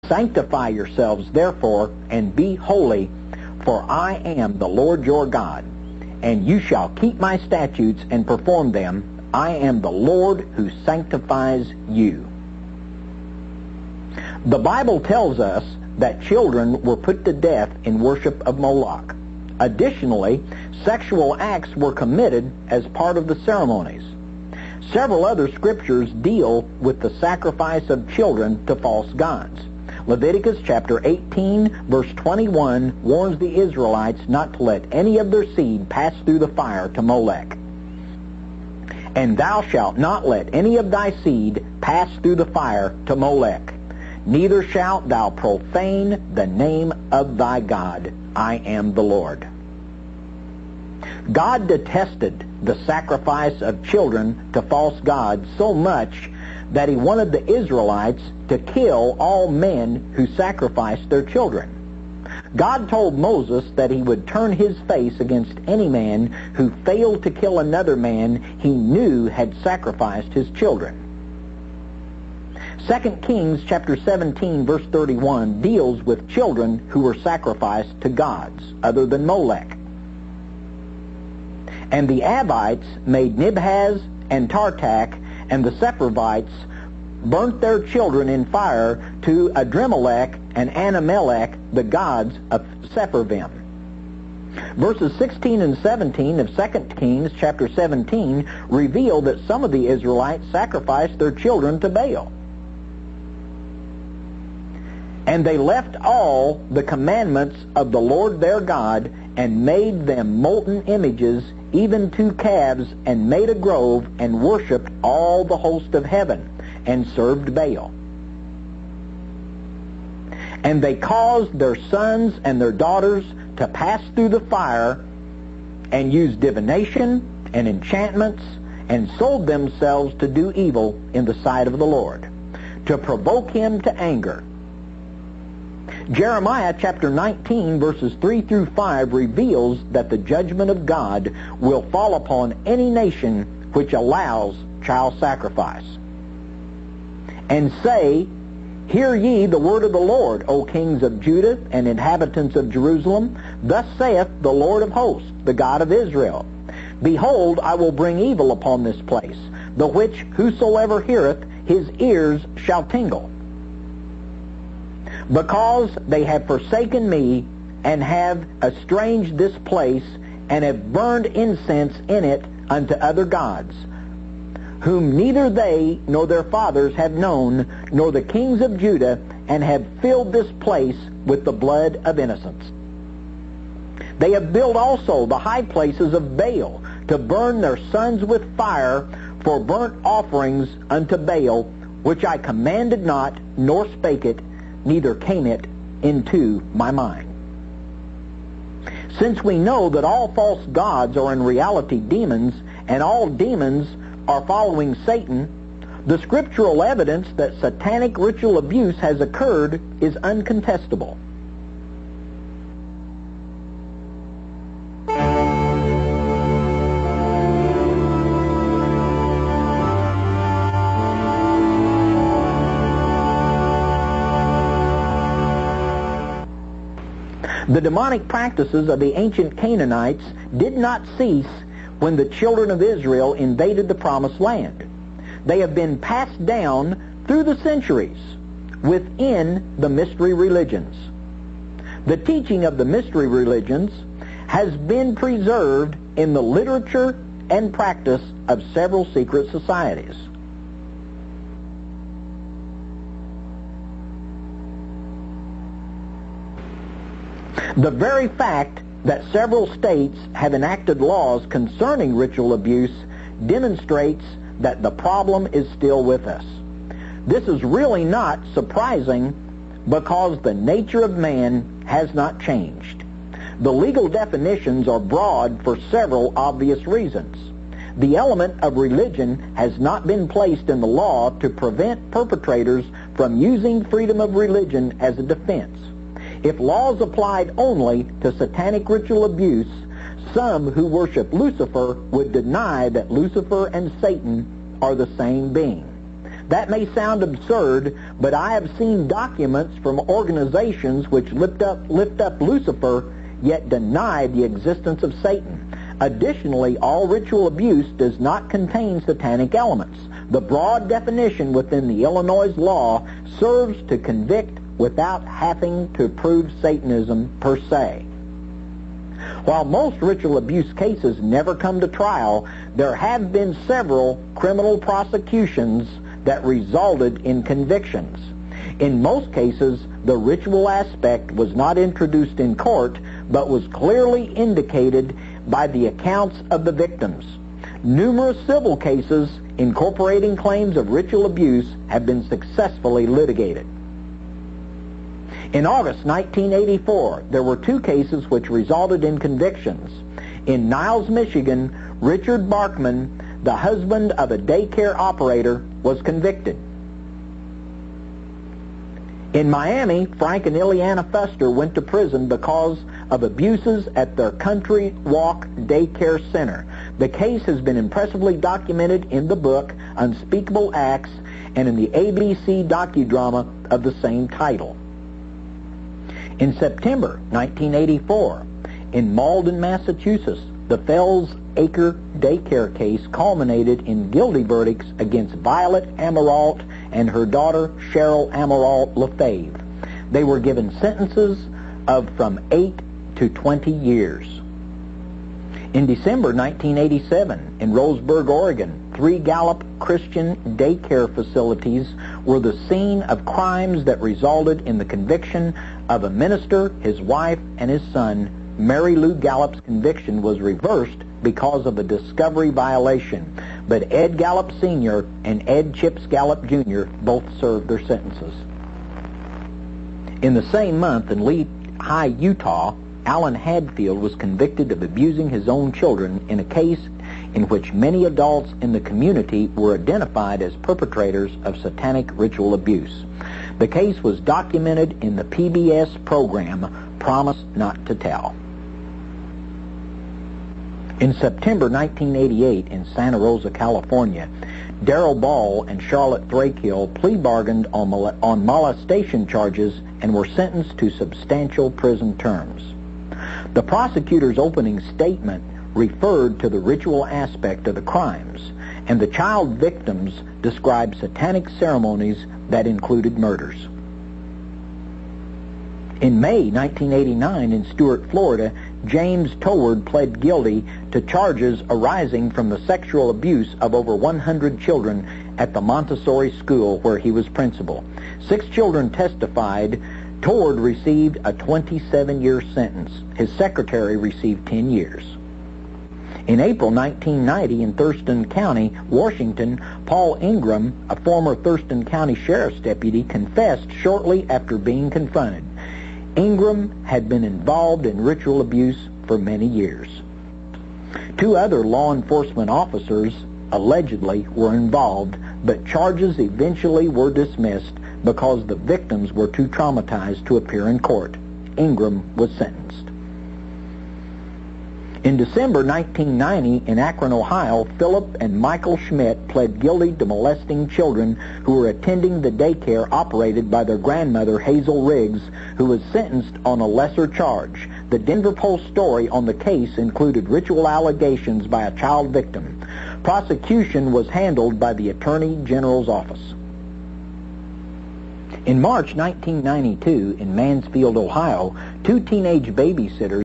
Sanctify yourselves therefore, and be holy, for I am the Lord your God. And you shall keep my statutes and perform them. I am the Lord who sanctifies you. The Bible tells us that children were put to death in worship of Moloch. Additionally, sexual acts were committed as part of the ceremonies. Several other scriptures deal with the sacrifice of children to false gods. Leviticus chapter 18, verse 21 warns the Israelites not to let any of their seed pass through the fire to Molech. And thou shalt not let any of thy seed pass through the fire to Molech. Neither shalt thou profane the name of thy God. I am the Lord. God detested the sacrifice of children to false gods so much that he wanted the Israelites to kill all men who sacrificed their children. God told Moses that he would turn his face against any man who failed to kill another man he knew had sacrificed his children. 2 Kings chapter 17 verse 31 deals with children who were sacrificed to gods other than Molech. And the Abites made Nibhaz and Tartak, and the Sepharvites burnt their children in fire to Adremelech and Anamelech, the gods of Sepharvaim. Verses 16 and 17 of 2 Kings chapter 17 reveal that some of the Israelites sacrificed their children to Baal. And they left all the commandments of the Lord their God, and made them molten images, even 2 calves, and made a grove, and worshipped all the host of heaven, and served Baal. And they caused their sons and their daughters to pass through the fire, and used divination and enchantments, and sold themselves to do evil in the sight of the Lord, to provoke him to anger. Jeremiah chapter 19 verses 3 through 5 reveals that the judgment of God will fall upon any nation which allows child sacrifice. And say, Hear ye the word of the Lord, O kings of Judah and inhabitants of Jerusalem. Thus saith the Lord of hosts, the God of Israel. Behold, I will bring evil upon this place, the which whosoever heareth, his ears shall tingle. Because they have forsaken me, and have estranged this place, and have burned incense in it unto other gods, whom neither they nor their fathers have known, nor the kings of Judah, and have filled this place with the blood of innocents. They have built also the high places of Baal, to burn their sons with fire for burnt offerings unto Baal, which I commanded not, nor spake it, neither came it into my mind. Since we know that all false gods are in reality demons, and all demons are following Satan, the scriptural evidence that satanic ritual abuse has occurred is uncontestable. The demonic practices of the ancient Canaanites did not cease when the children of Israel invaded the Promised Land. They have been passed down through the centuries within the mystery religions. The teaching of the mystery religions has been preserved in the literature and practice of several secret societies. The very fact that several states have enacted laws concerning ritual abuse demonstrates that the problem is still with us. This is really not surprising because the nature of man has not changed. The legal definitions are broad for several obvious reasons. The element of religion has not been placed in the law to prevent perpetrators from using freedom of religion as a defense. If laws applied only to satanic ritual abuse, some who worship Lucifer would deny that Lucifer and Satan are the same being. That may sound absurd, but I have seen documents from organizations which lift up Lucifer, yet deny the existence of Satan. Additionally, all ritual abuse does not contain satanic elements. The broad definition within the Illinois law serves to convict without having to prove Satanism per se. While most ritual abuse cases never come to trial, there have been several criminal prosecutions that resulted in convictions. In most cases, the ritual aspect was not introduced in court, but was clearly indicated by the accounts of the victims. Numerous civil cases incorporating claims of ritual abuse have been successfully litigated. In August 1984, there were 2 cases which resulted in convictions. In Niles, Michigan, Richard Barkman, the husband of a daycare operator, was convicted. In Miami, Frank and Ileana Fuster went to prison because of abuses at their Country Walk Daycare Center. The case has been impressively documented in the book Unspeakable Acts and in the ABC docudrama of the same title. In September 1984, in Malden, Massachusetts, the Fells Acre daycare case culminated in guilty verdicts against Violet Amirault and her daughter Cheryl Amirault Lefebvre. They were given sentences of from 8 to 20 years. In December 1987, in Roseburg, Oregon, 3 Gallup Christian daycare facilities were the scene of crimes that resulted in the conviction of a minister, his wife, and his son. Mary Lou Gallup's conviction was reversed because of a discovery violation, but Ed Gallup Sr. and Ed Chips Gallup Jr. both served their sentences. In the same month, in Lehigh, Utah, Alan Hadfield was convicted of abusing his own children in a case in which many adults in the community were identified as perpetrators of satanic ritual abuse. The case was documented in the PBS program Promise Not to Tell. In September 1988 in Santa Rosa, California, Darrell Ball and Charlotte Thrakill plea bargained on molestation charges and were sentenced to substantial prison terms. The prosecutor's opening statement referred to the ritual aspect of the crimes, and the child victims described satanic ceremonies that included murders. In May 1989 in Stuart, Florida, James Toward pled guilty to charges arising from the sexual abuse of over 100 children at the Montessori school where he was principal. 6 children testified. Toward received a 27-year sentence. His secretary received 10 years. In April 1990 in Thurston County, Washington, Paul Ingram, a former Thurston County Sheriff's deputy, confessed shortly after being confronted. Ingram had been involved in ritual abuse for many years. 2 other law enforcement officers allegedly were involved, but charges eventually were dismissed because the victims were too traumatized to appear in court. Ingram was sentenced. In December 1990 in Akron, Ohio, Philip and Michael Schmidt pled guilty to molesting children who were attending the daycare operated by their grandmother, Hazel Riggs, who was sentenced on a lesser charge. The Denver Post story on the case included ritual allegations by a child victim. Prosecution was handled by the Attorney General's office. In March 1992 in Mansfield, Ohio, 2 teenage babysitters